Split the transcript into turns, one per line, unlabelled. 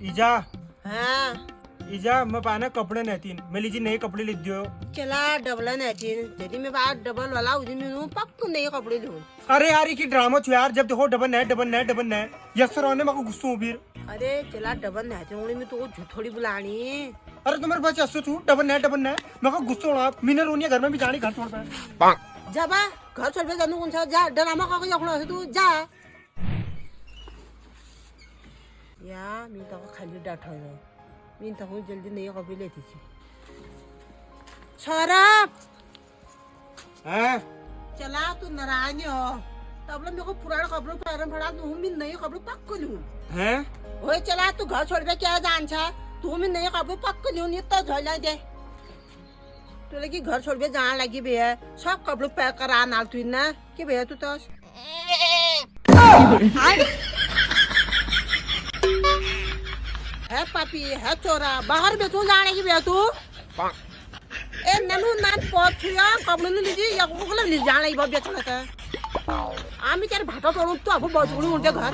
ईजा
हाँ
ईजा मैं पाना कपड़े नहीं मैं लीजिए नए कपड़े लिख दियो।
चला डबल नहीं यदि मैं बात डबल वाला उसी में पक्का नए कपड़े लूं।
अरे यार ये की ड्रामा छो यार जब देखो डबल नए यस रोने मको गुस्सा हूँ फिर।
अरे चला डबल नहीं में तो झूठोड़ी बुलानी।
अरे तुम्हारे पास यस छू डबल नए मको गुस्सा होना मीने रोनी घर में भी जानी घर छोड़ पे
जा बा घर छोड़ पे जानू कौन सा जा ड्रामा का यखनो है तू जा या मैं तो खाली डाटा है मैं तो जल्दी नए कपड़े लेती थी शराब
हैं
चला तू नाराज हो तब मेरे को पुराना कपड़े पहन पड़ा तू मैं नए कपड़े पक्का लूं
हैं
ओए चला तू घर छोड़ पे क्या जान छा तू मैं नए कपड़े पक्का लूं नहीं तो झोल दे तो लगी घर छोड़ पे जान लगी भैया सब कपड़े पैक करा नाल तू ना कि भैया तू तो है पापी है चोरा बाहर बेचू जाने की भैया तू ए ननू नान पोछिया कपड़े ने लीजिए या को ले जाने की बेचना था आमी तेरे भाटा तोड़ू तो अब बचुड़ी उनके घर